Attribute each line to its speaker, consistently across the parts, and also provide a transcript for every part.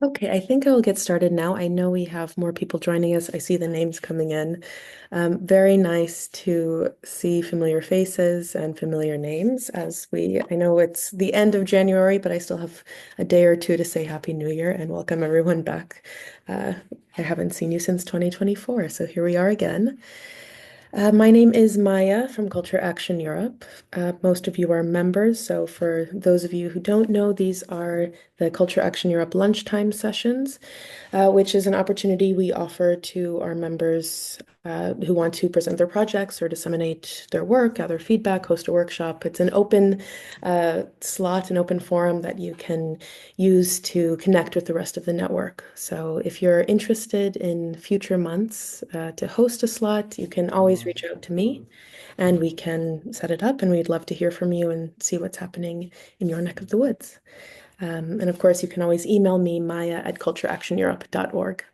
Speaker 1: Okay, I think I'll get started now. I know we have more people joining us. I see the names coming in. Very nice to see familiar faces and familiar names I know it's the end of January, but I still have a day or two to say Happy New Year and welcome everyone back. Uh, I haven't seen you since 2024, so here we are again. My name is Maya from Culture Action Europe. Most of you are members, so for those of you who don't know, these are the Culture Action Europe lunchtime sessions, which is an opportunity we offer to our members who want to present their projects or disseminate their work, gather feedback, host a workshop. It's an open slot, an open forum that you can use to connect with the rest of the network. So if you're interested in future months to host a slot, you can always reach out to me and we can set it up. And we'd love to hear from you and see what's happening in your neck of the woods. And of course, you can always email me, maya@cultureactioneurope.org.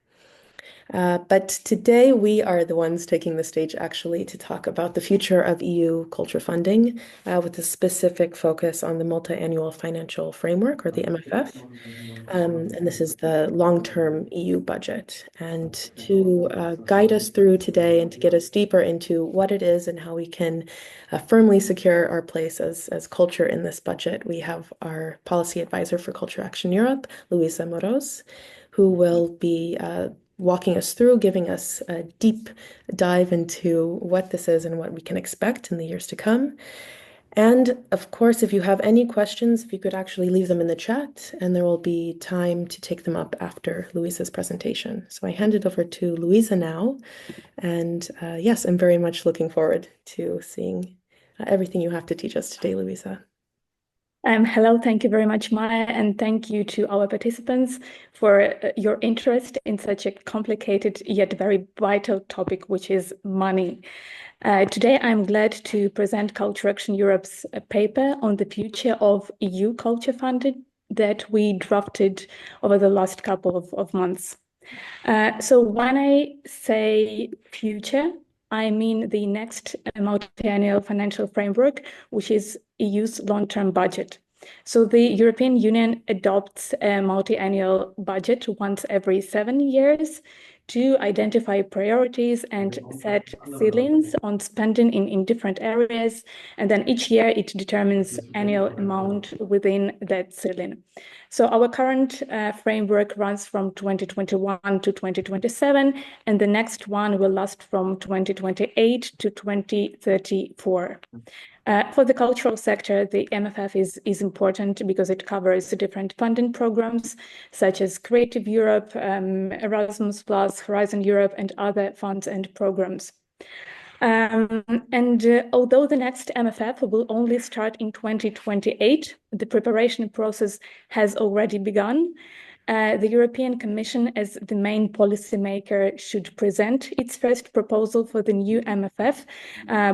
Speaker 1: But today we are the ones taking the stage actually to talk about the future of EU culture funding with a specific focus on the Multiannual Financial Framework or the MFF. And this is the long-term EU budget. And to guide us through today and to get us deeper into what it is and how we can firmly secure our place as culture in this budget, we have our policy advisor for Culture Action Europe, Luisa Moros, who will be walking us through, giving us a deep dive into what this is and what we can expect in the years to come. And of course, if you have any questions, if you could actually leave them in the chat, and there will be time to take them up after Luisa's presentation. So I hand it over to Luisa now. And yes, I'm very much looking forward to seeing everything you have to teach us today, Luisa.
Speaker 2: Hello, thank you very much, Maya, and thank you to our participants for your interest in such a complicated yet very vital topic, which is money. Today, I'm glad to present Culture Action Europe's paper on the future of EU culture funding that we drafted over the last couple of months. So when I say future, I mean the next multi-annual financial framework, which is EU's long-term budget. So the European Union adopts a multi-annual budget once every 7 years to identify priorities and set ceilings on spending in different areas. And then each year it determines annual amount within that ceiling. So our current framework runs from 2021 to 2027, and the next one will last from 2028 to 2034. For the cultural sector, the MFF is important because it covers different funding programs such as Creative Europe, Erasmus+, Horizon Europe, and other funds and programs. Although the next MFF will only start in 2028, the preparation process has already begun. The European Commission, as the main policymaker, should present its first proposal for the new MFF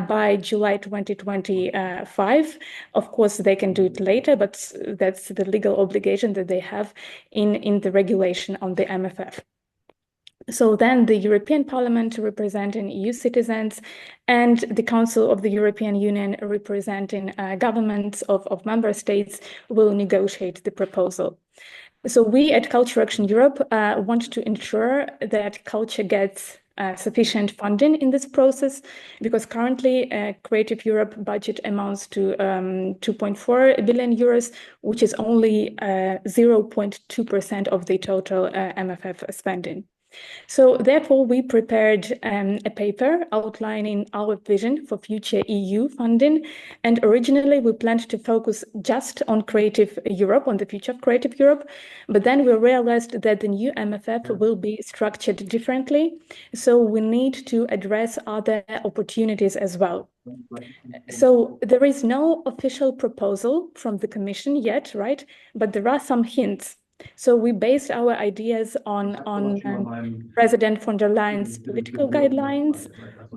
Speaker 2: by July 2025. Of course, they can do it later, but that's the legal obligation that they have in the regulation on the MFF. So then the European Parliament representing EU citizens and the Council of the European Union representing governments of member states will negotiate the proposal. So we at Culture Action Europe want to ensure that culture gets sufficient funding in this process, because currently Creative Europe budget amounts to 2.4 billion euros, which is only 0.2% of the total MFF spending. So therefore, we prepared a paper outlining our vision for future EU funding. And originally, we planned to focus just on Creative Europe, on the future of Creative Europe. But then we realized that the new MFF will be structured differently. So we need to address other opportunities as well. So there is no official proposal from the Commission yet, right? But there are some hints. So we based our ideas on President von der Leyen's political guidelines,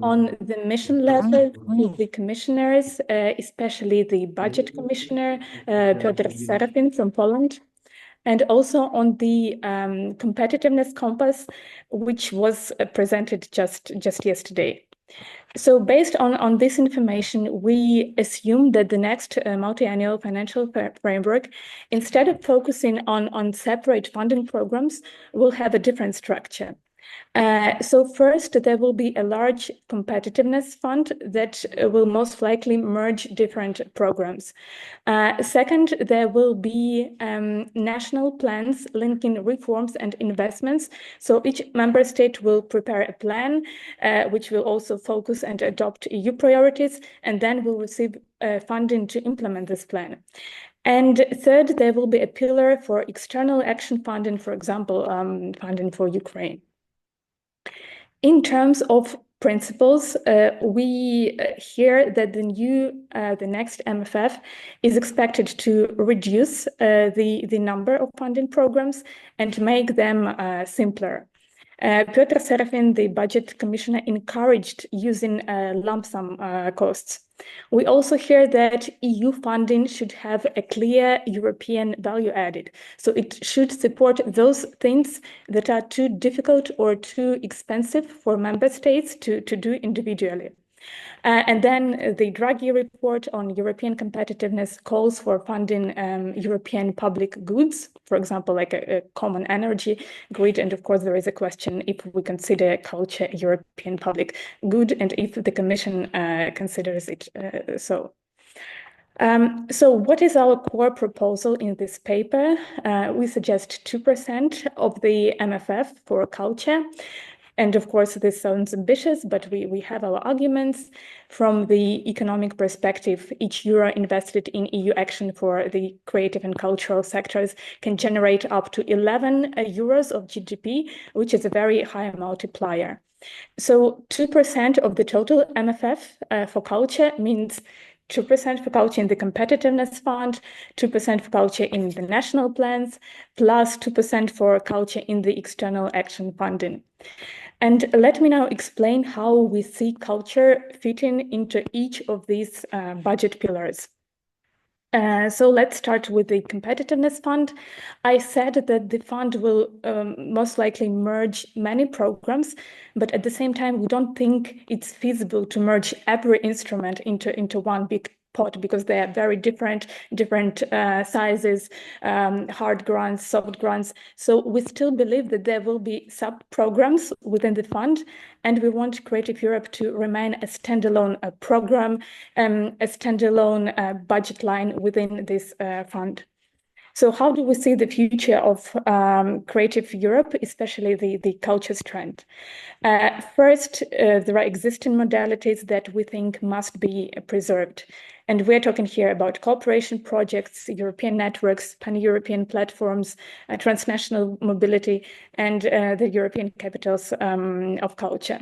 Speaker 2: on the mission letter to the commissioners, especially the budget commissioner, Piotr Serafin from Poland, and also on the competitiveness compass, which was presented just yesterday. So based on this information, we assume that the next multi-annual financial framework, instead of focusing on separate funding programs, will have a different structure. So first, there will be a large competitiveness fund that will most likely merge different programs. Second, there will be national plans linking reforms and investments. So each member state will prepare a plan, which will also focus and adopt EU priorities, and then will receive funding to implement this plan. And third, there will be a pillar for external action funding, for example, funding for Ukraine. In terms of principles, we hear that the next MFF is expected to reduce the number of funding programs and make them simpler. Piotr Serafin, the budget commissioner, encouraged using lump sum costs. We also hear that EU funding should have a clear European value added. So it should support those things that are too difficult or too expensive for member states to do individually. And then the Draghi report on European competitiveness calls for funding European public goods, for example, like a common energy grid. And of course, there is a question if we consider culture a European public good and if the Commission considers it so. So what is our core proposal in this paper? We suggest 2% of the MFF for culture. And of course, this sounds ambitious, but we have our arguments. From the economic perspective, each euro invested in EU action for the creative and cultural sectors can generate up to 11 euros of GDP, which is a very high multiplier. So 2% of the total MFF for culture means 2% for culture in the Competitiveness Fund, 2% for culture in the national plans, plus 2% for culture in the external action funding. And let me now explain how we see culture fitting into each of these budget pillars. So let's start with the Competitiveness Fund. I said that the fund will most likely merge many programs, but at the same time, we don't think it's feasible to merge every instrument into one big pot because they are very different sizes, hard grants, soft grants. So we still believe that there will be sub-programs within the fund, and we want Creative Europe to remain a standalone program, a standalone budget line within this fund. So how do we see the future of Creative Europe, especially the culture strand? First, there are existing modalities that we think must be preserved. And we're talking here about cooperation projects, European networks, pan-European platforms, transnational mobility, and the European capitals of culture.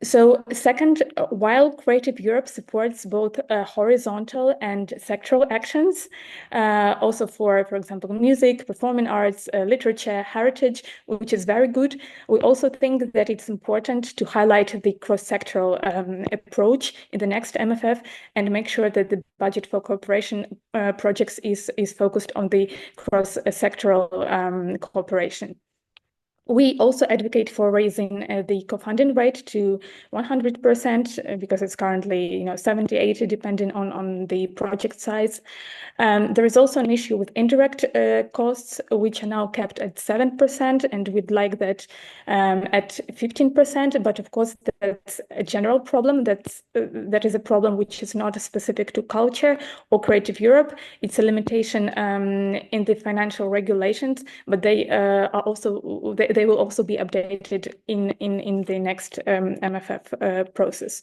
Speaker 2: So second, while Creative Europe supports both horizontal and sectoral actions, also for example, music, performing arts, literature, heritage, which is very good, we also think that it's important to highlight the cross-sectoral approach in the next MFF and make sure that the budget for cooperation projects is focused on the cross-sectoral cooperation. We also advocate for raising the co-funding rate to 100% because it's currently 70, 80, depending on the project size. There is also an issue with indirect costs, which are now kept at 7%, and we'd like that at 15%. But of course, that's a general problem. That is a problem which is not specific to culture or Creative Europe. It's a limitation in the financial regulations, but they will also be updated in the next MFF process.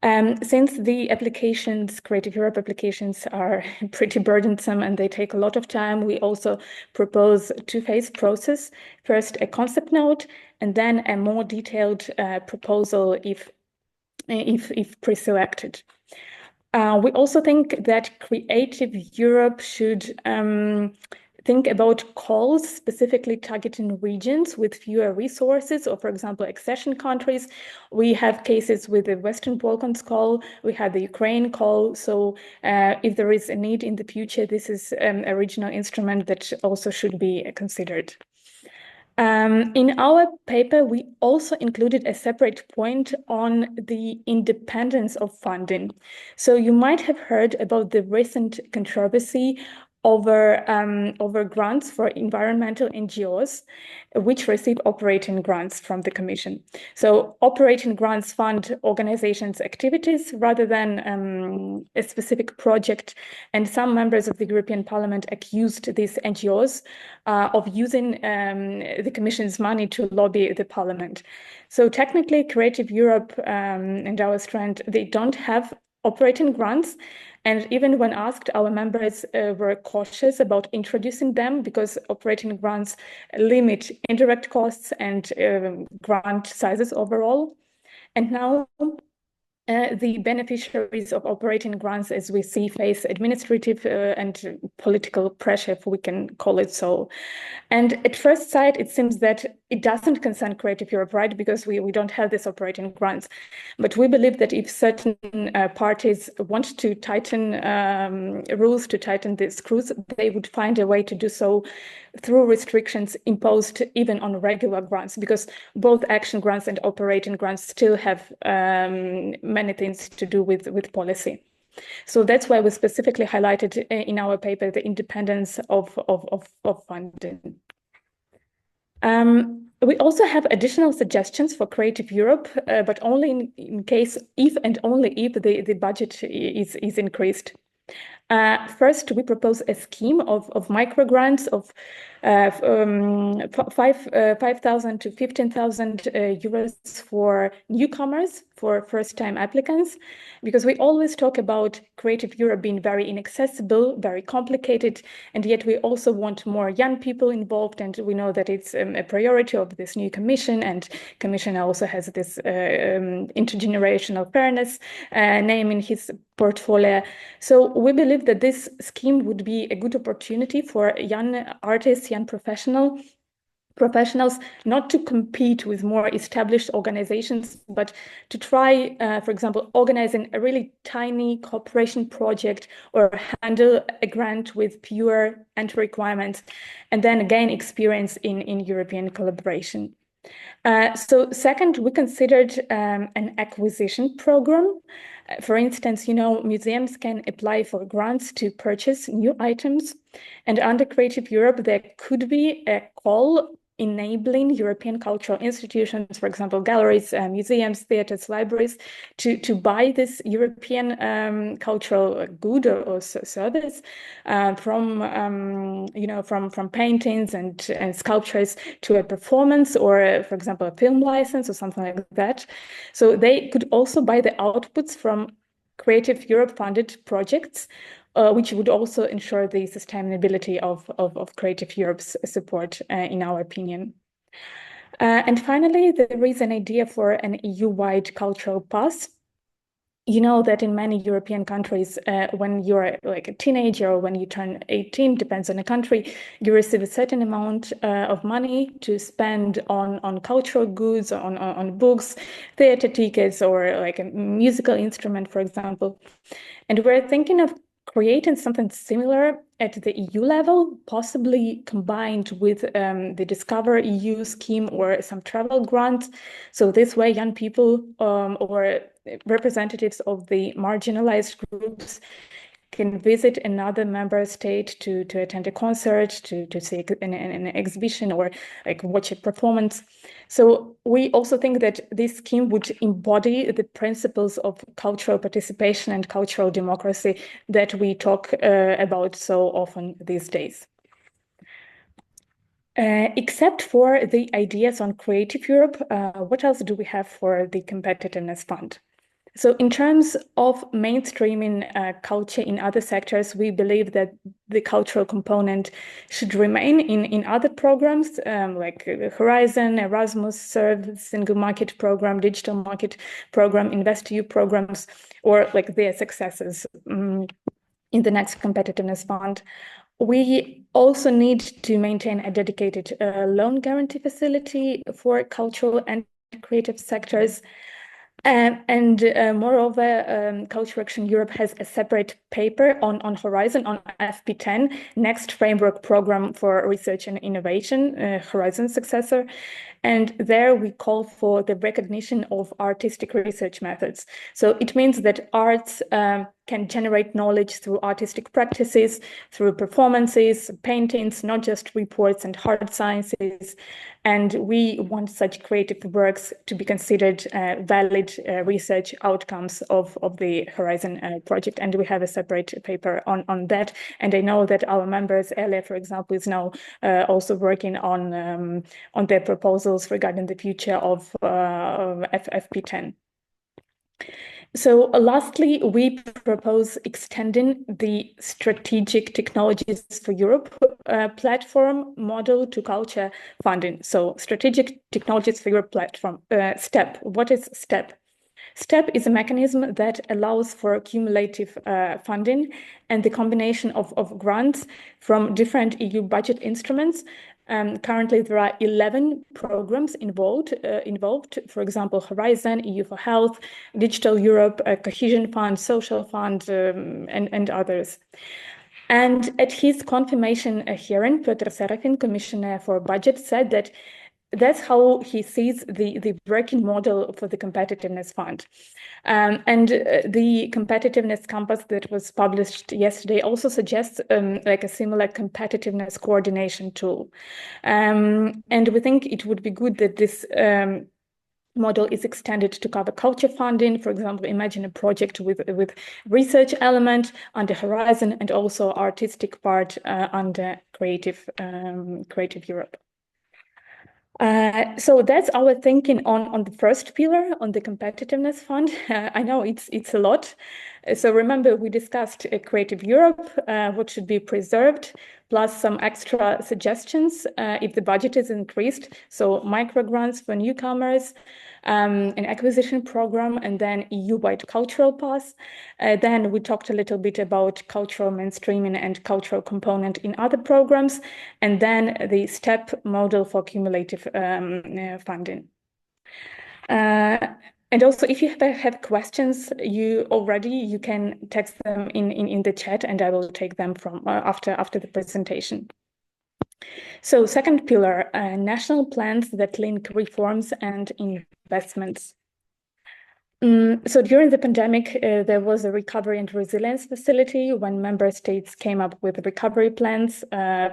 Speaker 2: Since the applications, Creative Europe applications, are pretty burdensome and they take a lot of time, we also propose a two-phase process. First, a concept note, and then a more detailed proposal if pre-selected. We also think that Creative Europe should think about calls specifically targeting regions with fewer resources, or for example, accession countries. We have cases with the Western Balkans call, we have the Ukraine call. So if there is a need in the future, this is a regional instrument that also should be considered. In our paper, we also included a separate point on the independence of funding. So you might have heard about the recent controversy over grants for environmental NGOs, which receive operating grants from the Commission. So operating grants fund organizations' activities rather than a specific project. And some members of the European Parliament accused these NGOs of using the Commission's money to lobby the Parliament. So technically, Creative Europe and our strand, they don't have operating grants. And even when asked, our members were cautious about introducing them because operating grants limit indirect costs and grant sizes overall. And now the beneficiaries of operating grants, as we see, face administrative and political pressure, if we can call it so. And at first sight, it seems that it doesn't concern Creative Europe, right? Because we don't have this operating grants. But we believe that if certain parties want to tighten rules, to tighten the screws, they would find a way to do so through restrictions imposed even on regular grants, because both action grants and operating grants still have many things to do with policy. So that's why we specifically highlighted in our paper the independence of funding. We also have additional suggestions for Creative Europe, but only in case if and only if the budget is increased. First, we propose a scheme of micro grants of 5,000 to 15,000 euros for newcomers, for first-time applicants, because we always talk about Creative Europe being very inaccessible, very complicated, and yet we also want more young people involved, and we know that it's a priority of this new commission, and commission also has this intergenerational fairness name in his portfolio. So we believe that this scheme would be a good opportunity for young artists, young professionals not to compete with more established organizations, but to try, for example, organizing a really tiny cooperation project or handle a grant with pure entry requirements, and then gain experience in European collaboration. So second, we considered an acquisition program. For instance, museums can apply for grants to purchase new items. And under Creative Europe, there could be a call enabling European cultural institutions, for example, galleries, museums, theaters, libraries, to buy this European cultural good or service from paintings and sculptures to a performance or, for example, a film license or something like that. So they could also buy the outputs from Creative Europe funded projects, which would also ensure the sustainability of Creative Europe's support, in our opinion. And finally, there is an idea for an EU-wide cultural pass. You know that in many European countries, when you're like a teenager or when you turn 18, depends on the country, you receive a certain amount of money to spend on cultural goods, on books, theater tickets, or like a musical instrument, for example. And we're thinking of creating something similar at the EU level, possibly combined with the Discover EU scheme or some travel grants. So this way, young people or representatives of the marginalized groups can visit another member state to attend a concert, to see an exhibition or like watch a performance. So we also think that this scheme would embody the principles of cultural participation and cultural democracy that we talk about so often these days. Except for the ideas on Creative Europe, what else do we have for the Competitiveness Fund? So in terms of mainstreaming culture in other sectors, we believe that the cultural component should remain in other programs like Horizon, Erasmus, Serve, Single Market Program, Digital Market Program, InvestEU programs, or like their successors in the next Competitiveness Fund. We also need to maintain a dedicated loan guarantee facility for cultural and creative sectors. Moreover, Culture Action Europe has a separate paper on Horizon, on FP10, Next Framework Program for Research and Innovation, Horizon successor. And there we call for the recognition of artistic research methods. So it means that arts can generate knowledge through artistic practices, through performances, paintings, not just reports and hard sciences. And we want such creative works to be considered valid research outcomes of the Horizon project. And we have a separate paper on that. And I know that our members, Elia, for example, is now also working on their proposals regarding the future of FP10. So lastly, we propose extending the Strategic Technologies for Europe platform model to culture funding. So Strategic Technologies for Europe platform, STEP. What is STEP? STEP is a mechanism that allows for cumulative funding and the combination of grants from different EU budget instruments. Currently, there are 11 programs involved. For example, Horizon, EU for Health, Digital Europe, Cohesion Fund, Social Fund, and others. And at his confirmation hearing, Piotr Serafin, Commissioner for Budget, said that that's how he sees the working model for the Competitiveness Fund. The Competitiveness Compass that was published yesterday also suggests like a similar competitiveness coordination tool. And we think it would be good that this model is extended to cover culture funding. For example, imagine a project with research element under Horizon and also artistic part under Creative Europe. So that's our thinking on the first pillar, on the Competitiveness Fund. I know it's a lot. So remember, we discussed Creative Europe, what should be preserved, plus some extra suggestions if the budget is increased. So micro grants for newcomers, an acquisition program, and then EU-wide cultural pass. Then we talked a little bit about cultural mainstreaming and cultural component in other programs, and then the STEP model for cumulative funding. And also, if you have questions, you can text them in the chat, and I will take them from after the presentation. So second pillar, national plans that link reforms and investments. So during the pandemic, there was a recovery and resilience facility when member states came up with recovery plans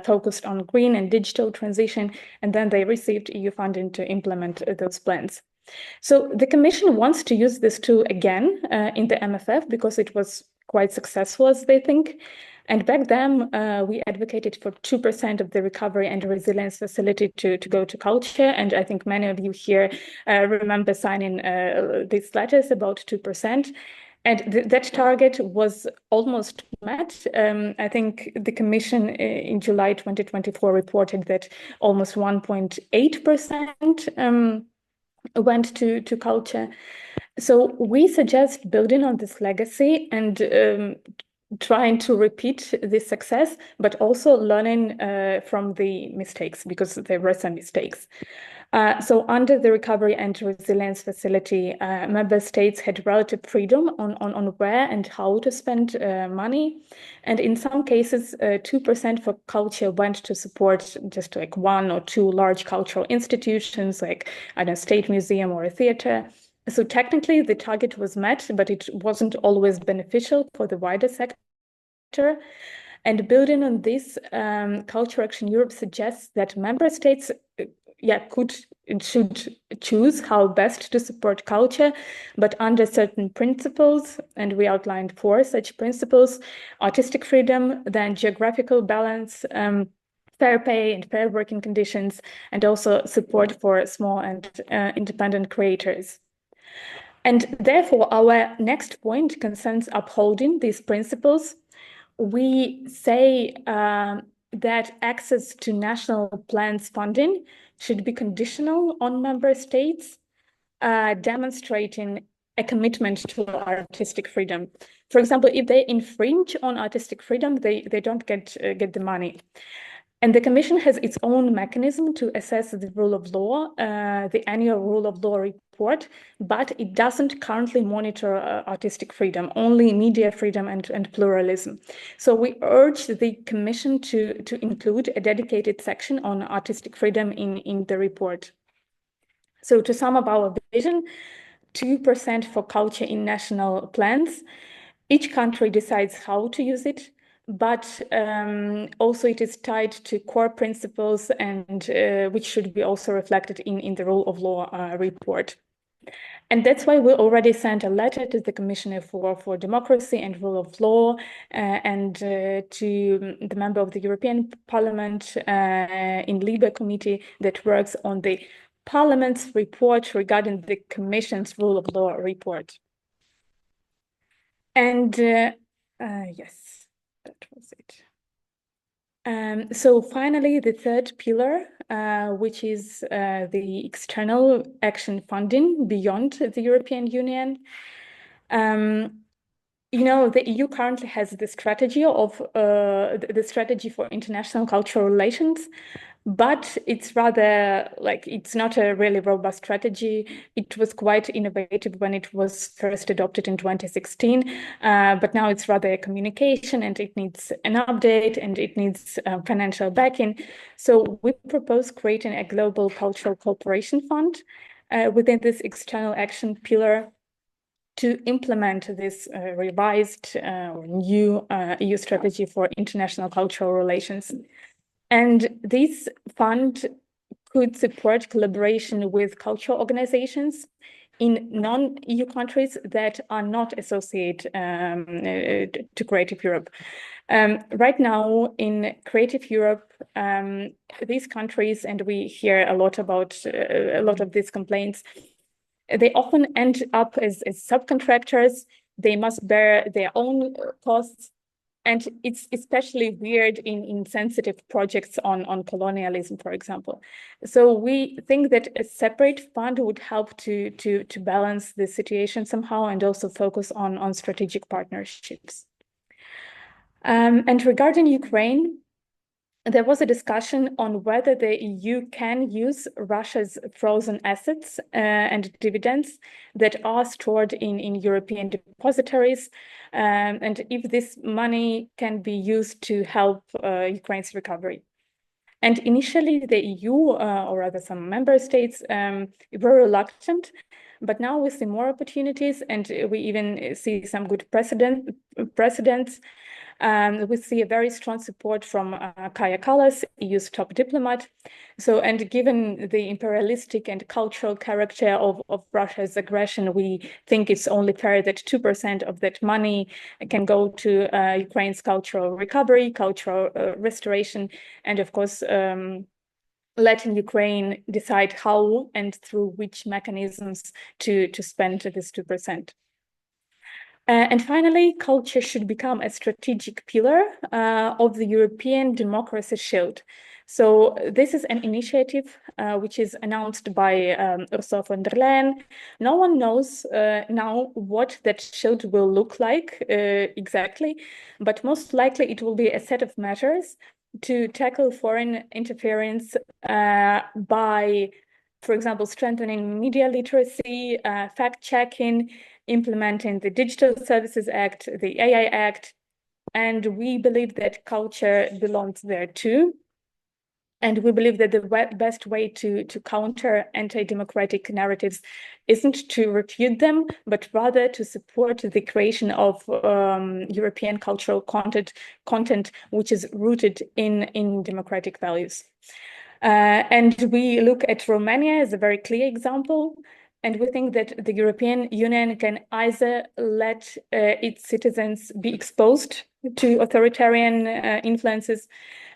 Speaker 2: focused on green and digital transition, and then they received EU funding to implement those plans. So the Commission wants to use this tool again in the MFF because it was quite successful, as they think. And back then, we advocated for 2% of the recovery and resilience facility to go to culture. And I think many of you here remember signing these letters about 2%. And that target was almost met. I think the Commission in July 2024 reported that almost 1.8% went to culture. So we suggest building on this legacy and trying to repeat this success, but also learning from the mistakes, because there were some mistakes. So under the Recovery and Resilience Facility, member states had relative freedom on where and how to spend money. And in some cases, 2% for culture went to support just like one or two large cultural institutions, like a state museum or a theater. So technically, the target was met, but it wasn't always beneficial for the wider sector. And building on this, Culture Action Europe suggests that member states could and should choose how best to support culture, but under certain principles, and we outlined 4 such principles: artistic freedom, then geographical balance, fair pay and fair working conditions, and also support for small and independent creators. And therefore, our next point concerns upholding these principles. We say that access to national plans funding should be conditional on member states, demonstrating a commitment to artistic freedom. For example, if they infringe on artistic freedom, they don't get the money. And the Commission has its own mechanism to assess the rule of law, the annual rule of law report, but it doesn't currently monitor artistic freedom, only media freedom and pluralism. So we urge the Commission to include a dedicated section on artistic freedom in the report. So to sum up our vision, 2% for culture in national plans. Each country decides how to use it, but also it is tied to core principles and which should be also reflected in the rule of law report. And that's why we already sent a letter to the Commissioner for Democracy and Rule of Law and to the member of the European Parliament in LIBE committee that works on the Parliament's report regarding the Commission's Rule of Law report. And yes, that was it. So finally, the third pillar, which is the external action funding beyond the European Union. You know, the EU currently has the strategy of the strategy for international cultural relations, but it's rather like it's not a really robust strategy. It was quite innovative when it was first adopted in 2016, but now it's rather a communication and it needs an update and it needs financial backing. So we propose creating a global cultural cooperation fund within this external action pillar to implement this revised or new EU strategy for international cultural relations. And this fund could support collaboration with cultural organizations in non-EU countries that are not associated to Creative Europe. Right now in Creative Europe, these countries, and we hear a lot about a lot of these complaints, they often end up as subcontractors. They must bear their own costs. And it's especially weird in sensitive projects on colonialism, for example. So we think that a separate fund would help to balance the situation somehow and also focus on strategic partnerships. And regarding Ukraine, there was a discussion on whether the EU can use Russia's frozen assets and dividends that are stored in European depositories, and if this money can be used to help Ukraine's recovery. And initially, the EU, or rather some member states, were reluctant, but now we see more opportunities, and we even see some good precedents. We see a very strong support from Kaja Kallas, EU's top diplomat. So, and given the imperialistic and cultural character of Russia's aggression, we think it's only fair that 2% of that money can go to Ukraine's cultural recovery, cultural restoration, and of course, letting Ukraine decide how and through which mechanisms to spend this 2%. And finally, culture should become a strategic pillar of the European democracy shield. So this is an initiative which is announced by Ursula von der Leyen. No one knows now what that shield will look like exactly, but most likely it will be a set of measures to tackle foreign interference by, for example, strengthening media literacy, fact-checking, implementing the Digital Services Act, the AI Act, and we believe that culture belongs there too. And we believe that the best way to counter anti-democratic narratives isn't to refute them, but rather to support the creation of European cultural content which is rooted in democratic values. And we look at Romania as a very clear example. And we think that the European Union can either let its citizens be exposed to authoritarian influences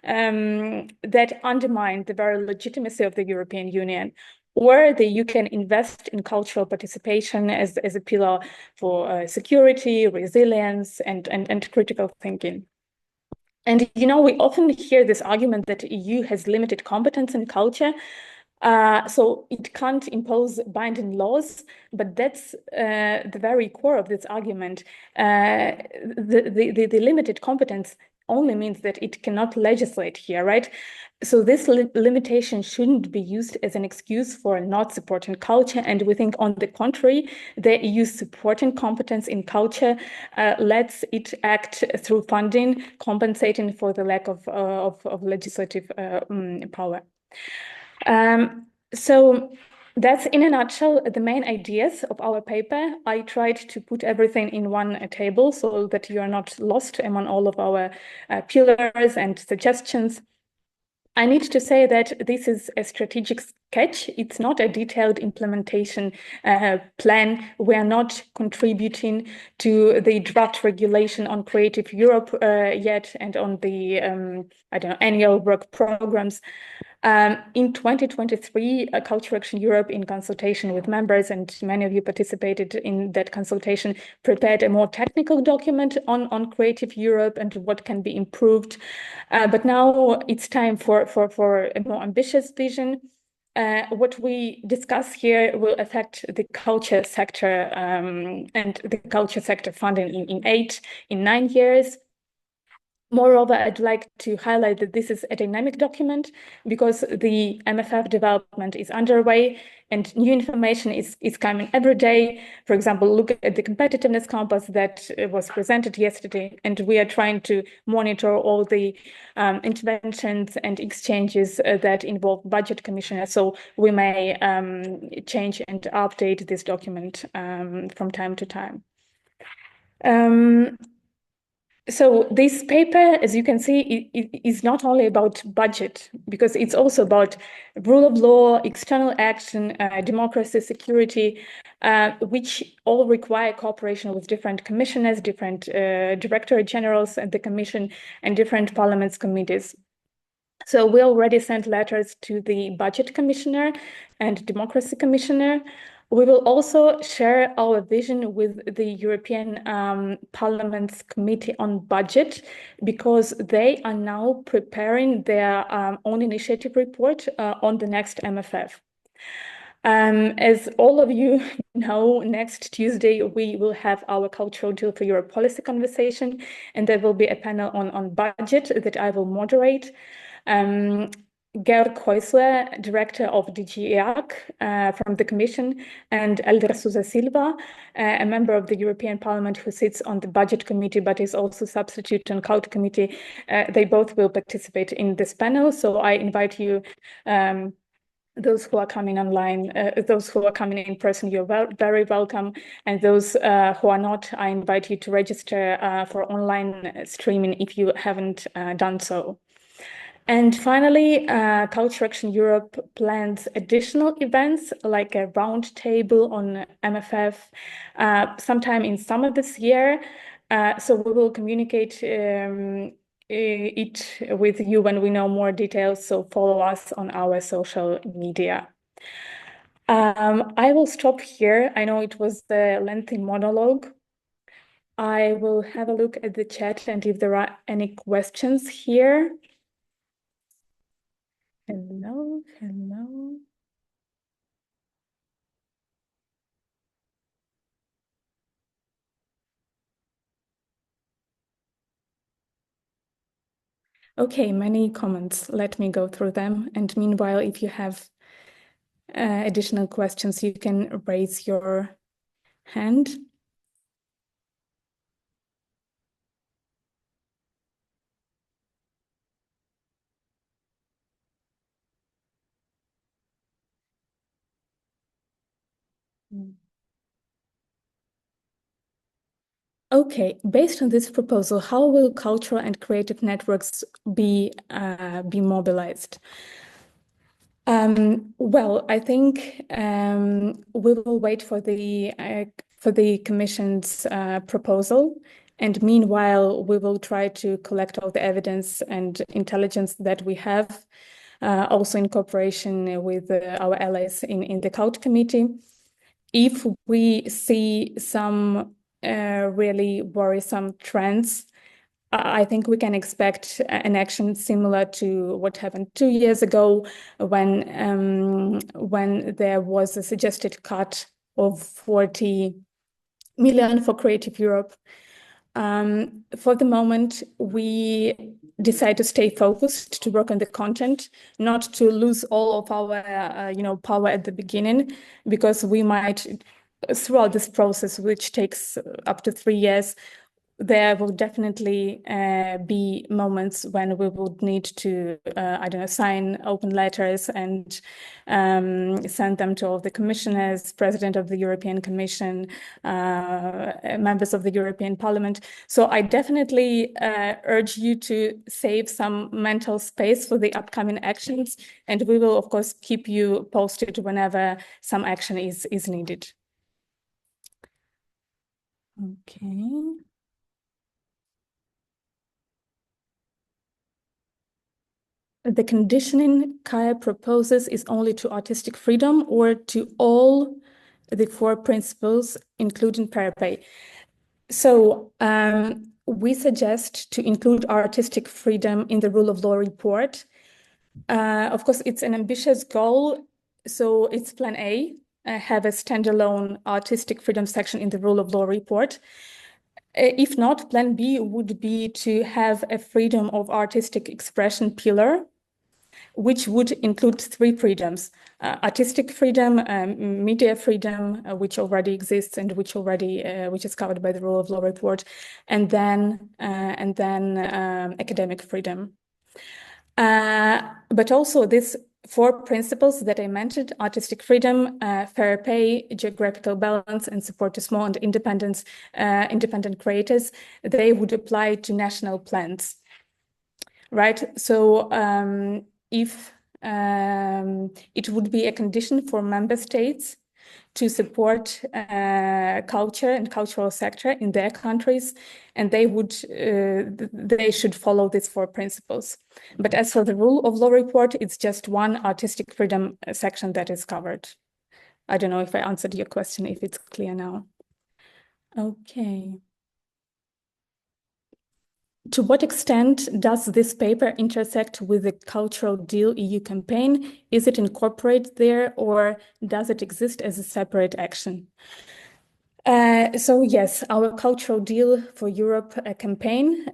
Speaker 2: that undermine the very legitimacy of the European Union, or the EU can invest in cultural participation as a pillar for security, resilience, and critical thinking. And, you know, we often hear this argument that EU has limited competence in culture, so it can't impose binding laws, but that's the very core of this argument. The limited competence only means that it cannot legislate here, right? So this limitation shouldn't be used as an excuse for not supporting culture. And we think, on the contrary, the EU supporting competence in culture lets it act through funding, compensating for the lack of legislative power. So that's, in a nutshell, the main ideas of our paper. I tried to put everything in one table so that you are not lost among all of our pillars and suggestions. I need to say that this is a strategic sketch. It's not a detailed implementation plan. We are not contributing to the draft regulation on Creative Europe yet, and on the I don't know, annual work programs. In 2023, Culture Action Europe, in consultation with members, and many of you participated in that consultation, prepared a more technical document on Creative Europe and what can be improved. But now it's time for a more ambitious vision. What we discuss here will affect the culture sector and the culture sector funding in 9 years. Moreover, I'd like to highlight that this is a dynamic document because the MFF development is underway and new information is coming every day. For example, look at the competitiveness compass that was presented yesterday, and we are trying to monitor all the interventions and exchanges that involve budget commissioners. So we may change and update this document from time to time. So this paper, as you can see, is not only about budget, because it's also about rule of law, external action, democracy, security, which all require cooperation with different commissioners, different directorate generals at the Commission, and different parliaments committees. So we already sent letters to the Budget Commissioner and Democracy Commissioner. We will also share our vision with the European Parliament's Committee on Budget, because they are now preparing their own initiative report on the next MFF. As all of you know, next Tuesday, we will have our Cultural Deal for Europe policy conversation, and there will be a panel on budget that I will moderate. Georg Häusler, Director of DG EAC from the Commission, and Elder Sousa Silva, a member of the European Parliament who sits on the Budget Committee but is also substitute on Cult Committee. They both will participate in this panel. So I invite you, those who are coming online, those who are coming in person, you're very welcome. And those who are not, I invite you to register for online streaming if you haven't done so. And finally, Culture Action Europe plans additional events like a roundtable on MFF sometime in summer this year. So we will communicate it with you when we know more details. So follow us on our social media. I will stop here. I know it was a lengthy monologue. I will have a look at the chat and if there are any questions here. Hello. Okay, many comments. Let me go through them. And meanwhile, if you have additional questions, you can raise your hand. Okay, based on this proposal, how will cultural and creative networks be mobilized? Well, I think we will wait for the Commission's proposal, and meanwhile, we will try to collect all the evidence and intelligence that we have, also in cooperation with our allies in the Cult Committee. If we see some really worrisome trends, I think we can expect an action similar to what happened 2 years ago when there was a suggested cut of 40 million for Creative Europe. For the moment, we decide to stay focused, to work on the content, not to lose all of our, power at the beginning, because we might, throughout this process, which takes up to 3 years, there will definitely be moments when we would need to, sign open letters and send them to all the commissioners, President of the European Commission, members of the European Parliament. So I definitely urge you to save some mental space for the upcoming actions, and we will, of course, keep you posted whenever some action is needed. Okay. The conditioning Kaya proposes is only to artistic freedom or to all the 4 principles, including fair pay. So we suggest to include artistic freedom in the rule of law report. Of course, it's an ambitious goal. So it's plan A, have a standalone artistic freedom section in the rule of law report. If not, plan B would be to have a freedom of artistic expression pillar, which would include 3 freedoms: artistic freedom, media freedom, which already exists and which is covered by the rule of law report, and then academic freedom. But also these 4 principles that I mentioned: artistic freedom, fair pay, geographical balance, and support to small and independent creators, they would apply to national plans, right? So if it would be a condition for member states to support culture and cultural sector in their countries, and they should follow these 4 principles. But as for the rule of law report, it's just one artistic freedom section that is covered. I don't know if I answered your question, if it's clear now. Okay. To what extent does this paper intersect with the Cultural Deal EU campaign? Is it incorporated there, or does it exist as a separate action? So yes, our Cultural Deal for Europe campaign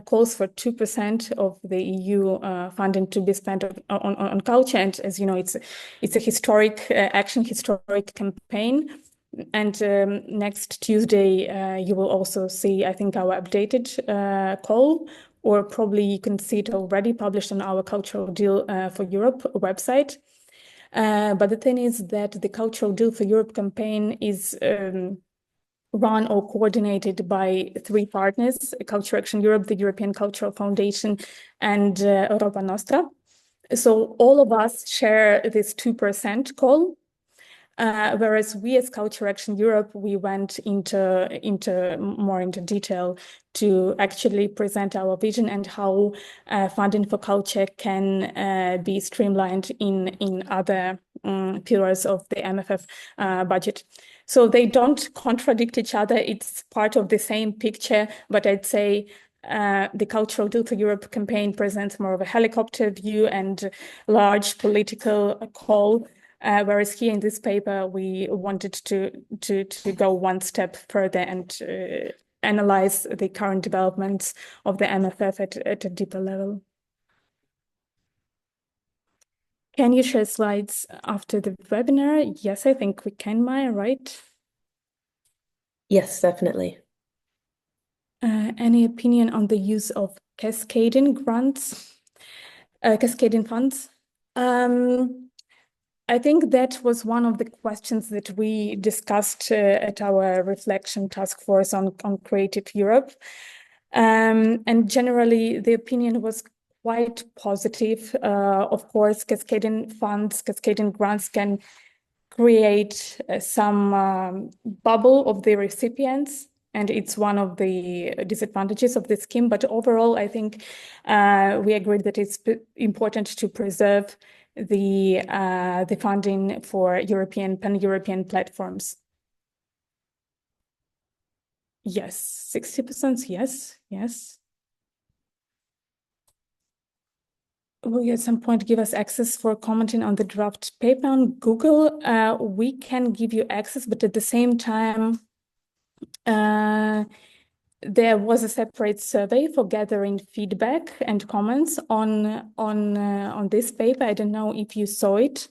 Speaker 2: calls for 2% of the EU funding to be spent on culture. And as you know, it's a historic action, historic campaign. And next Tuesday, you will also see, I think, our updated call, or probably you can see it already published on our Cultural Deal for Europe website. But the thing is that the Cultural Deal for Europe campaign is run or coordinated by 3 partners: Culture Action Europe, the European Cultural Foundation, and Europa Nostra. So all of us share this 2% call. Whereas we as Culture Action Europe, we went more into detail to actually present our vision and how funding for culture can be streamlined in other pillars of the MFF budget. So they don't contradict each other. It's part of the same picture, but I'd say the Cultural Deal for Europe campaign presents more of a helicopter view and large political call. Whereas here in this paper, we wanted to go one step further and analyze the current developments of the MFF at a deeper level. Can you share slides after the webinar? Yes, I think we can, Maya, right?
Speaker 1: Yes, definitely.
Speaker 2: Any opinion on the use of cascading grants, cascading funds? I think that was one of the questions that we discussed at our reflection task force on Creative Europe. And generally, the opinion was quite positive. Of course, cascading funds, cascading grants can create some bubble of the recipients, and it's one of the disadvantages of the scheme. But overall, I think we agreed that it's important to preserve the funding for pan-European platforms. Yes, 60%, yes. Will you at some point give us access for commenting on the draft paper on Google? We can give you access, but at the same time, there was a separate survey for gathering feedback and comments on this paper. I don't know if you saw it.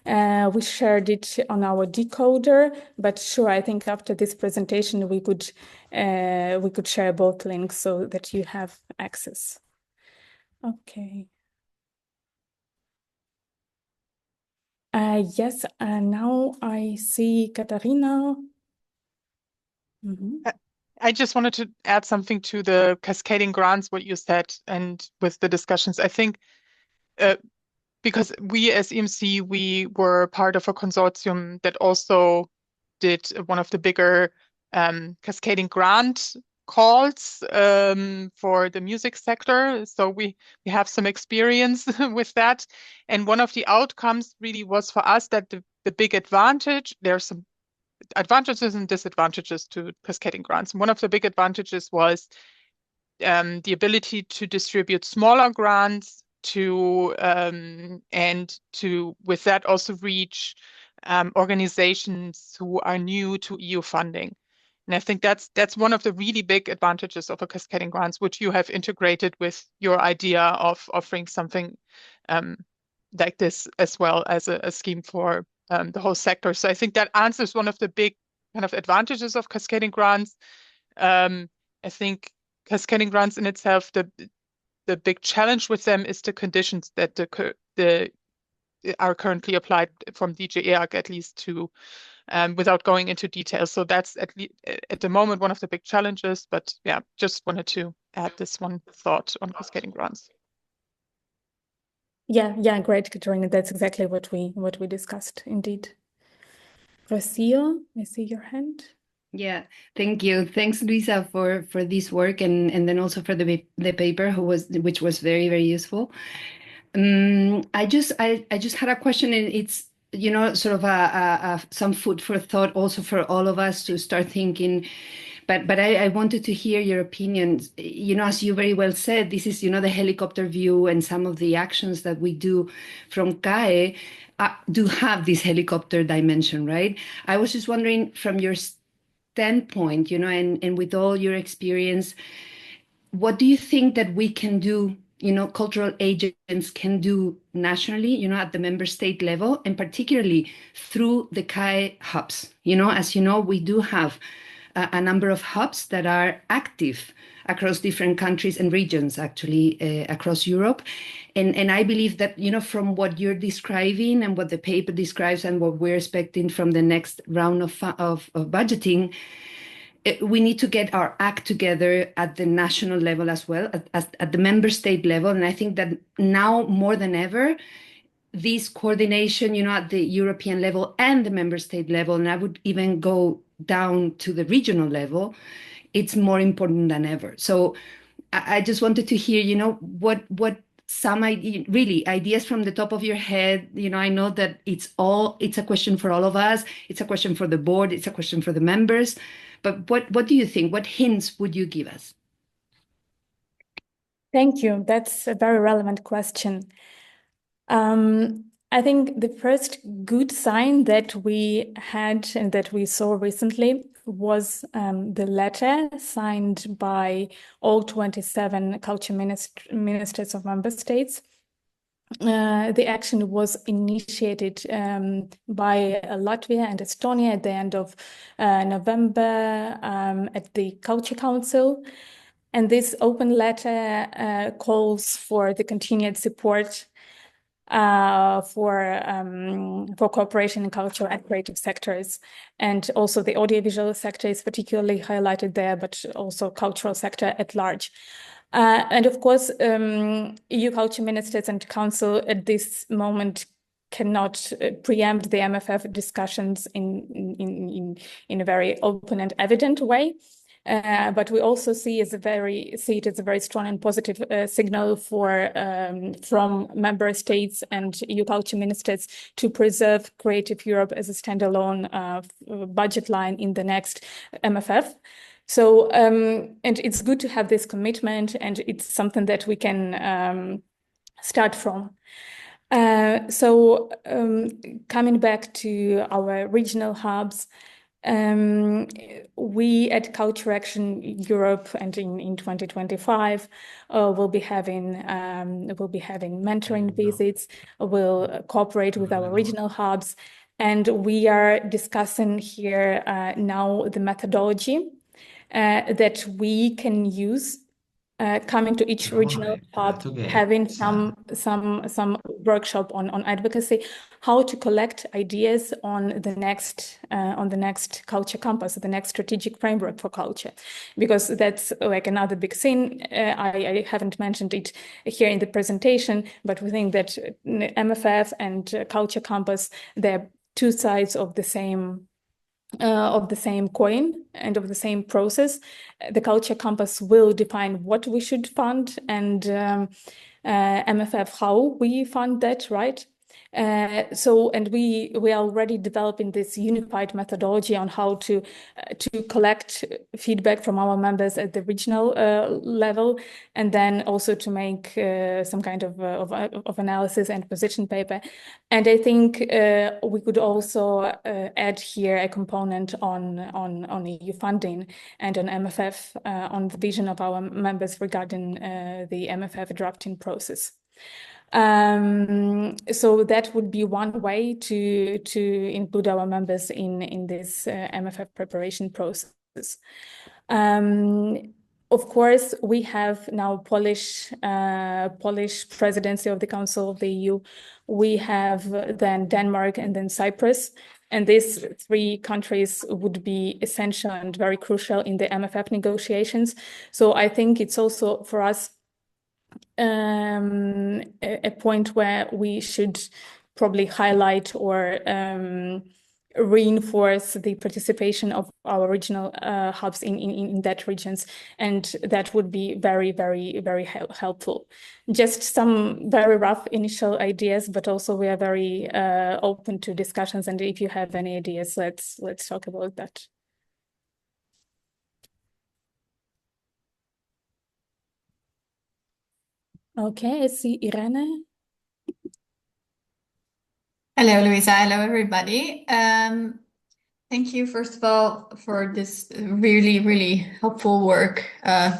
Speaker 2: We shared it on our decoder, but sure, I think after this presentation we could share both links so that you have access. Okay. Yes, now I see Katarina.
Speaker 3: I just wanted to add something to the cascading grants, what you said, and with the discussions. I think because we as EMC, we were part of a consortium that also did one of the bigger cascading grant calls for the music sector. So we have some experience with that. And one of the outcomes really was for us that the big advantage, there's some advantages and disadvantages to cascading grants. And one of the big advantages was the ability to distribute smaller grants to and to with that also reach organizations who are new to EU funding. And I think that's one of the really big advantages of a cascading grants, which you have integrated with your idea of offering something like this as well as a scheme for the whole sector. So I think that answers one of the big kind of advantages of cascading grants. I think cascading grants in itself, the big challenge with them is the conditions that are currently applied from DG EAC, at least to without going into detail. So that's at the moment one of the big challenges. But yeah, just wanted to add this one thought on cascading grants.
Speaker 2: Yeah, great, Katarina. That's exactly what we discussed, indeed. Rocio, I see your hand.
Speaker 4: Yeah, thank you. Thanks, Luisa, for this work and then also for the paper, which was very, very useful. I just had a question, and it's sort of some food for thought also for all of us to start thinking. But I wanted to hear your opinions. As you very well said, this is the helicopter view, and some of the actions that we do from CAE do have this helicopter dimension, right? I was just wondering from your standpoint, and with all your experience, what do you think that we can do, cultural agents can do nationally, at the member state level, and particularly through the CAE hubs? As you know, we do have a number of hubs that are active across different countries and regions, actually, across Europe. And I believe that, from what you're describing and what the paper describes and what we're expecting from the next round of budgeting, we need to get our act together at the national level as well, at the member state level. And I think that now more than ever, this coordination, at the European level and the member state level, and I would even go down to the regional level, it's more important than ever. So I just wanted to hear, what some ideas from the top of your head. I know that it's a question for all of us. It's a question for the board. It's a question for the members. But what do you think? What hints would you give us?
Speaker 2: Thank you. That's a very relevant question. I think the first good sign that we had and that we saw recently was the letter signed by all 27 culture ministers of member states. The action was initiated by Latvia and Estonia at the end of November at the Culture Council. And this open letter calls for the continued support for cooperation in cultural and creative sectors. And also the audiovisual sector is particularly highlighted there, but also cultural sector at large. And of course, EU culture ministers and council at this moment cannot preempt the MFF discussions in a very open and evident way. But we also see it as a very strong and positive signal from member states and EU culture ministers to preserve Creative Europe as a standalone budget line in the next MFF. So, and it's good to have this commitment, and it's something that we can start from. So, coming back to our regional hubs, We at Culture Action Europe and in 2025 will be having mentoring visits. We'll cooperate with our regional hubs, and we are discussing here now the methodology that we can use. Coming to each regional hub, having some workshop on advocacy, how to collect ideas on the next culture campus, the next strategic framework for culture, because that's like another big thing. I haven't mentioned it here in the presentation, but we think that MFF and culture campus, they're two sides of the same coin and of the same process. The Culture Compass will define what we should fund, and MFF how we fund that, right? And we are already developing this unified methodology on how to collect feedback from our members at the regional level, and then also to make some kind of analysis and position paper. And I think we could also add here a component on EU funding and on MFF, on the vision of our members regarding the MFF drafting process. So that would be one way to include our members in this MFF preparation process. Of course, we have now Polish presidency of the Council of the EU. We have then Denmark and then Cyprus. And these three countries would be essential and very crucial in the MFF negotiations. So I think it's also for us a point where we should probably highlight or reinforce the participation of our regional hubs in that regions, and that would be very, very, very helpful. Just some very rough initial ideas, but also we are very open to discussions, and if you have any ideas, let's talk about that. Okay, I see Irene.
Speaker 5: Hello, Luisa. Hello, everybody. Thank you, first of all, for this really, really helpful work,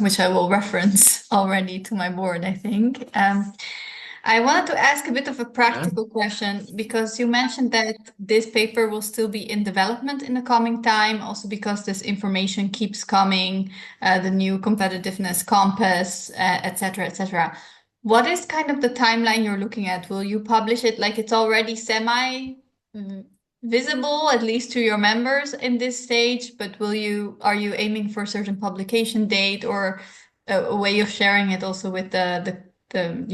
Speaker 5: which I will reference already to my board, I think. I wanted to ask a bit of a practical question, because you mentioned that this paper will still be in development in the coming time, also because this information keeps coming, the new competitiveness compass, et cetera, et cetera. What is kind of the timeline you're looking at? Will you publish it like it's already semi-visible, at least to your members in this stage, but are you aiming for a certain publication date or a way of sharing it also with the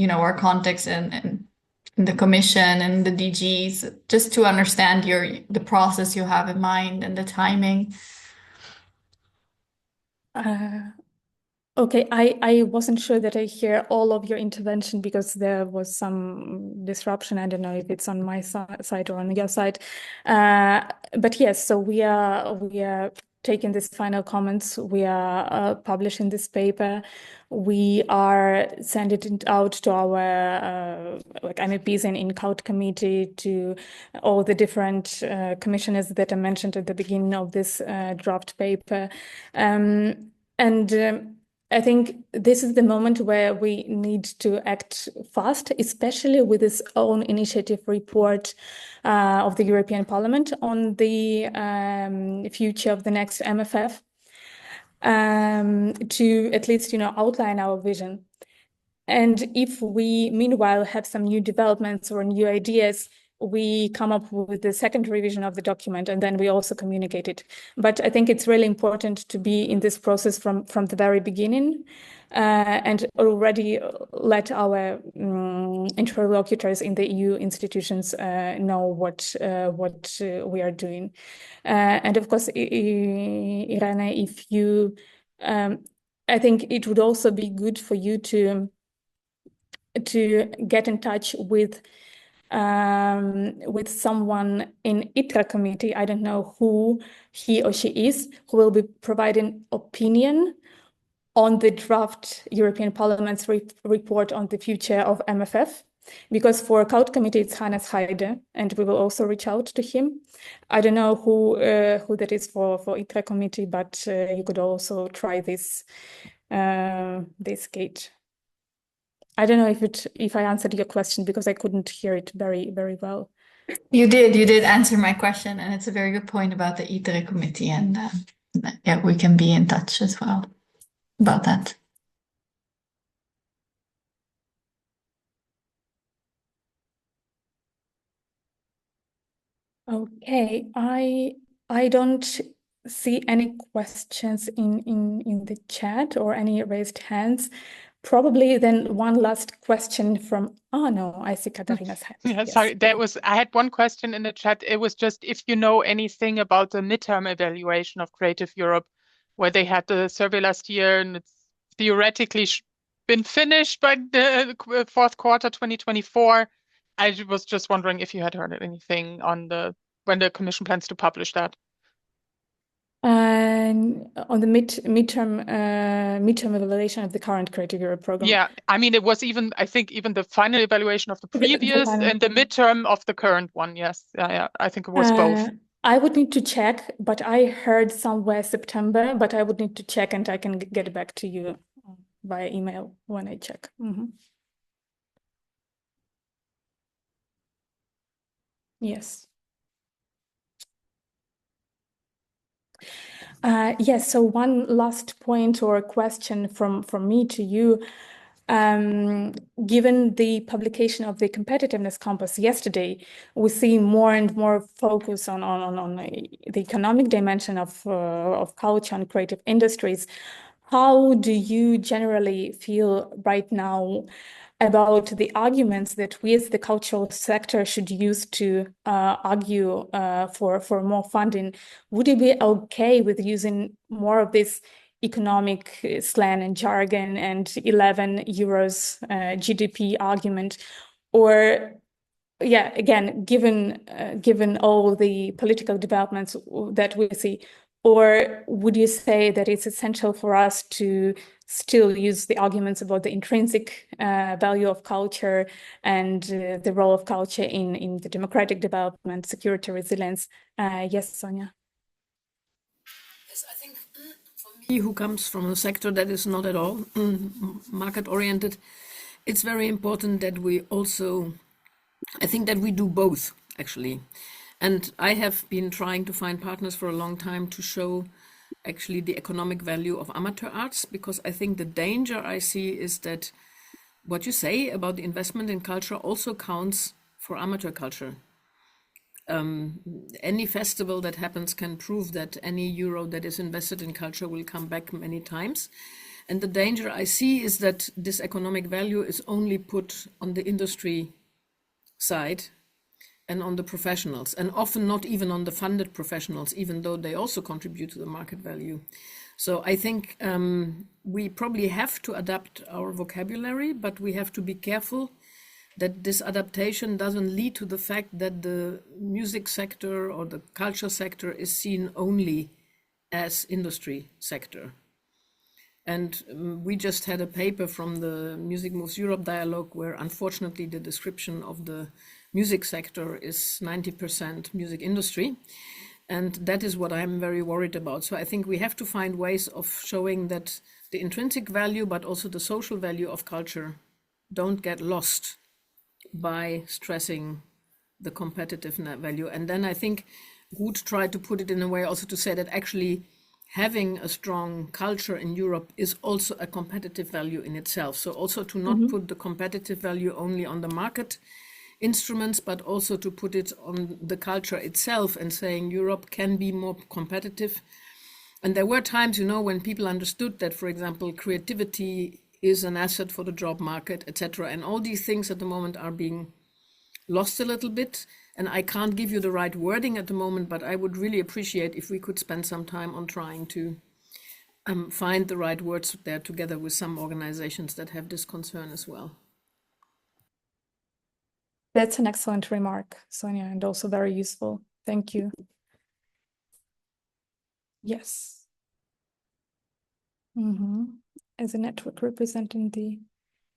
Speaker 5: our contacts and the commission and the DGs, just to understand the process you have in mind and the timing?
Speaker 2: Okay, I wasn't sure that I hear all of your intervention because there was some disruption. I don't know if it's on my side or on your side. But yes, so we are taking these final comments. We are publishing this paper. We are sending it out to our MEPs in CULT committee, to all the different commissioners that I mentioned at the beginning of this draft paper. I think this is the moment where we need to act fast, especially with this own initiative report of the European Parliament on the future of the next MFF, to at least outline our vision. And if we meanwhile have some new developments or new ideas, we come up with the second revision of the document, and then we also communicate it. But I think it's really important to be in this process from the very beginning, and already let our interlocutors in the EU institutions know what we are doing. And of course, Irene, if you, I think it would also be good for you to get in touch with someone in ITRA committee. I don't know who he or she is, who will be providing opinion on the draft European Parliament's report on the future of MFF. because for Cult Committee, it's Hannes Heide, and we will also reach out to him. I don't know who that is for ITRE committee, but you could also try this gate. I don't know if I answered your question because I couldn't hear it very, very well.
Speaker 5: You did answer my question, and it's a very good point about the ITRE committee, and yeah, we can be in touch as well about that.
Speaker 2: Okay, I don't see any questions in the chat or any raised hands. Probably then one last question from, oh no, I see Katarina's hand.
Speaker 3: Yeah,
Speaker 2: Yes.
Speaker 3: sorry, I had one question in the chat. It was just if you know anything about the midterm evaluation of Creative Europe, where they had the survey last year and it's theoretically been finished by the fourth quarter 2024. I was just wondering if you had heard anything on when the Commission plans to publish that.
Speaker 2: On the midterm evaluation of the current Creative Europe program.
Speaker 3: Yeah, I mean, it was even, I think, even the final evaluation of the previous and the midterm of the current one. Yes, yeah, I think it was both.
Speaker 2: I would need to check, but I heard somewhere September, but I would need to check and I can get back to you via email when I check. Yes. Yes, so one last point or question from me to you. Given the publication of the Competitiveness Compass yesterday, we see more and more focus on the economic dimension of culture and creative industries. How do you generally feel right now about the arguments that we as the cultural sector should use to argue for more funding? Would you be okay with using more of this economic slang and jargon and 11 euros GDP argument? Or yeah, again, given all the political developments that we see, or would you say that it's essential for us to still use the arguments about the intrinsic value of culture and the role of culture in the democratic development, security, resilience? Yes, Sonia.
Speaker 6: Yes, I think for me, who comes from a sector that is not at all market-oriented, it's very important that we also, I think that we do both, actually. And I have been trying to find partners for a long time to show actually the economic value of amateur arts, because I think the danger I see is that what you say about the investment in culture also counts for amateur culture. Any festival that happens can prove that any euro that is invested in culture will come back many times. And the danger I see is that this economic value is only put on the industry side and on the professionals, and often not even on the funded professionals, even though they also contribute to the market value. So I think we probably have to adapt our vocabulary, but we have to be careful that this adaptation doesn't lead to the fact that the music sector or the culture sector is seen only as industry sector. And we just had a paper from the Music Moves Europe dialogue where unfortunately the description of the music sector is 90% music industry. And that is what I'm very worried about. So I think we have to find ways of showing that the intrinsic value, but also the social value of culture don't get lost by stressing the competitive value. And then I think Ruth tried to put it in a way also to say that actually having a strong culture in Europe is also a competitive value in itself. So also to not put the competitive value only on the market instruments, but also to put it on the culture itself and saying Europe can be more competitive. And there were times, you know, when people understood that, for example, creativity is an asset for the job market, etc. And all these things at the moment are being lost a little bit. And I can't give you the right wording at the moment, but I would really appreciate if we could spend some time on trying to find the right words there together with some organizations that have this concern as well.
Speaker 2: That's an excellent remark, Sonia, and also very useful. Thank you. Yes. As a network representing the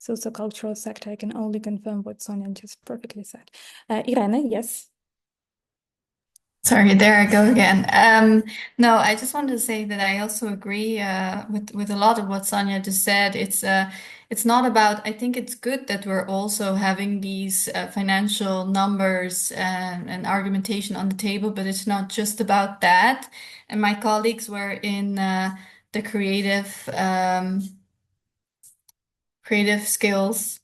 Speaker 2: sociocultural sector. I can only confirm what Sonia just perfectly said. Irene, yes.
Speaker 5: Sorry, there I go again. No, I just wanted to say that I also agree with a lot of what Sonia just said. It's not about. I think it's good that we're also having these financial numbers and argumentation on the table, but it's not just about that. And my colleagues were in the creative skills.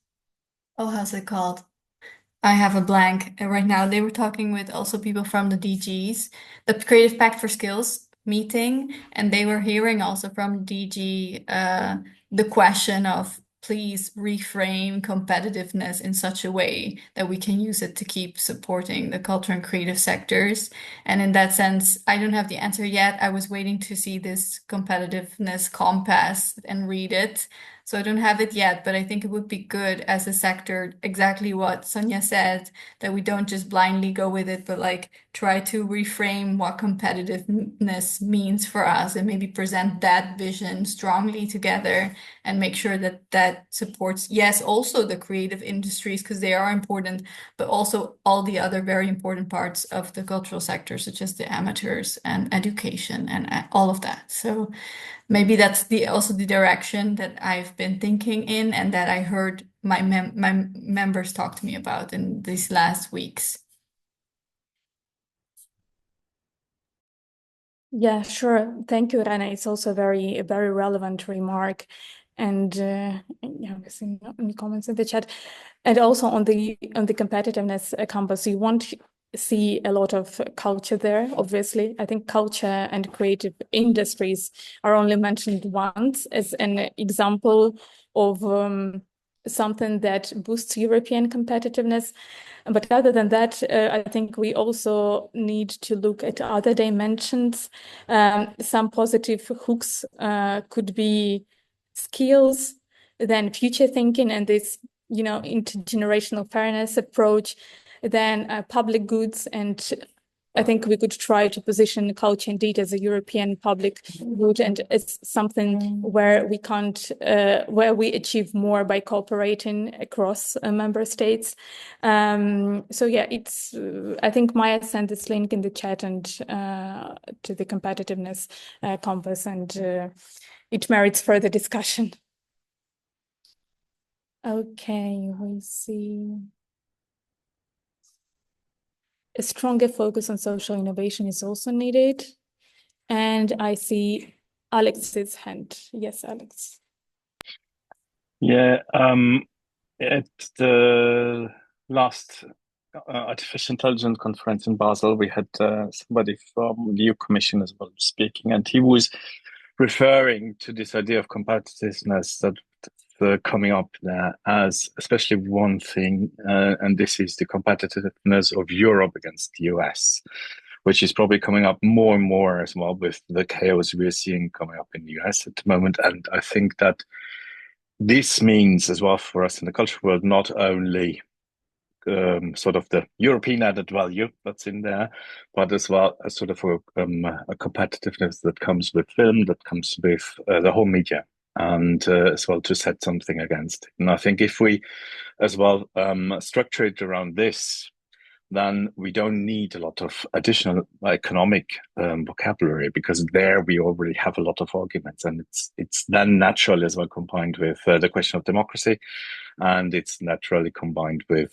Speaker 5: Oh, how's it called? I have a blank right now. They were talking with also people from the DGs, the Creative Pact for Skills meeting, and they were hearing also from DG the question of please reframe competitiveness in such a way that we can use it to keep supporting the culture and creative sectors. And in that sense, I don't have the answer yet. I was waiting to see this competitiveness compass and read it. So I don't have it yet, but I think it would be good as a sector, exactly what Sonia said, that we don't just blindly go with it, but like try to reframe what competitiveness means for us and maybe present that vision strongly together and make sure that that supports, yes, also the creative industries because they are important, but also all the other very important parts of the cultural sector, such as the amateurs and education and all of that. So maybe that's also the direction that I've been thinking in and that I heard my members talk to me about in these last weeks.
Speaker 2: Yeah, sure. Thank you, Rana. It's also a very relevant remark. And yeah, we've seen any comments in the chat. And also on the competitiveness campus, you won't see a lot of culture there, obviously. I think culture and creative industries are only mentioned once as an example of something that boosts European competitiveness. But other than that, I think we also need to look at other dimensions. Some positive hooks could be skills, then future thinking and this, intergenerational fairness approach, then public goods. And I think we could try to position culture indeed as a European public good, and it's something where where we achieve more by cooperating across member states. So yeah, I think Maya sent this link in the chat and to the competitiveness compass, and it merits further discussion. Okay, we see. A stronger focus on social innovation is also needed. And I see Alex's hand. Yes, Alex.
Speaker 7: Yeah, at the last artificial intelligence conference in Basel, we had somebody from the EU Commission as well speaking, and he was referring to this idea of competitiveness that coming up there as especially one thing, and this is the competitiveness of Europe against the US, which is probably coming up more and more as well with the chaos we're seeing coming up in the US at the moment. And I think that this means as well for us in the cultural world, not only sort of the European added value that's in there, but as well as sort of a competitiveness that comes with film, that comes with the whole media, and as well to set something against. And I think if we as well structure it around this, then we don't need a lot of additional economic vocabulary, because there we already have a lot of arguments, and it's then natural as well combined with the question of democracy, and it's naturally combined with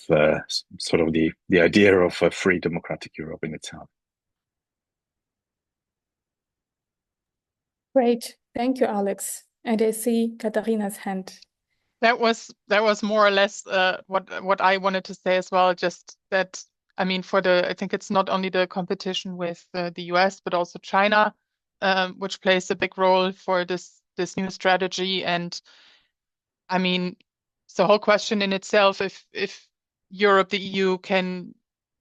Speaker 7: sort of the idea of a free democratic Europe in itself.
Speaker 2: Great, thank you, Alex. And I see Katharina's hand.
Speaker 3: That was more or less what I wanted to say as well. Just that, I mean, I think it's not only the competition with the US, but also China, which plays a big role for this new strategy. And I mean, it's the whole question in itself, if Europe, the EU, can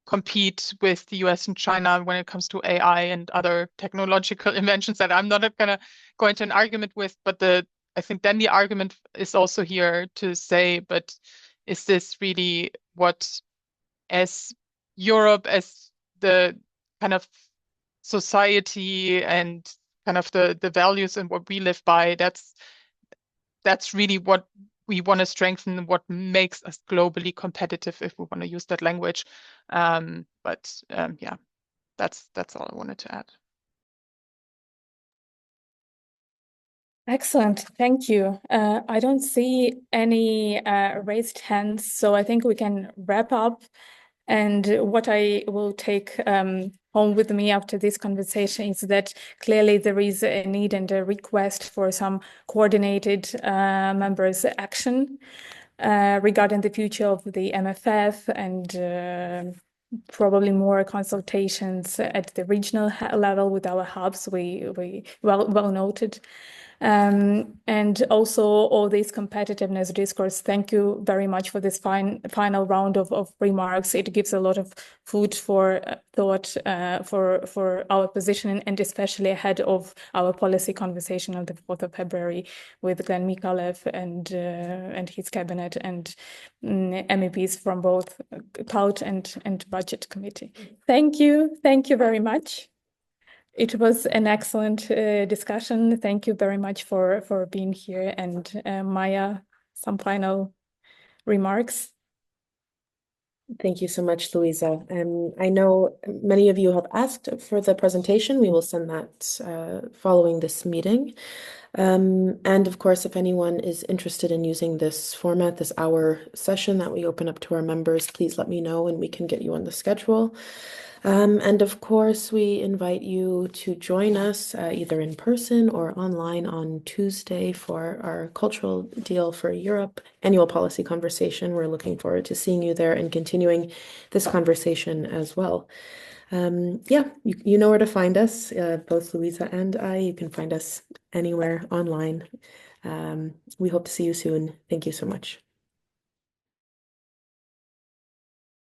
Speaker 3: compete with the US and China when it comes to AI and other technological inventions that I'm not going to go into an argument with, but I think then the argument is also here to say, but is this really what, as Europe, as the kind of society and kind of the values and what we live by, that's really what we want to strengthen what makes us globally competitive, if we want to use that language. Yeah, that's all I wanted to add.
Speaker 2: Excellent, thank you. I don't see any raised hands, so I think we can wrap up. And what I will take home with me after this conversation is that clearly there is a need and a request for some coordinated members' action regarding the future of the MFF and probably more consultations at the regional level with our hubs. We well noted. And also all this competitiveness discourse. Thank you very much for this final round of remarks. It gives a lot of food for thought for our position, and especially ahead of our policy conversation on the 4th of February with Glenn Mikalev and his cabinet and MEPs from both CULT and Budget Committee. Thank you very much. It was an excellent discussion. Thank you very much for being here. And Maya, some final remarks.
Speaker 1: Thank you so much, Louisa. I know many of you have asked for the presentation. We will send that following this meeting. And of course, if anyone is interested in using this format, this hour session that we open up to our members, please let me know and we can get you on the schedule. And of course, we invite you to join us either in person or online on Tuesday for our Cultural Deal for Europe annual policy conversation. We're looking forward to seeing you there and continuing this conversation as well. Yeah, you know where to find us, both Louisa and I. You can find us anywhere online. We hope to see you soon. Thank you so much.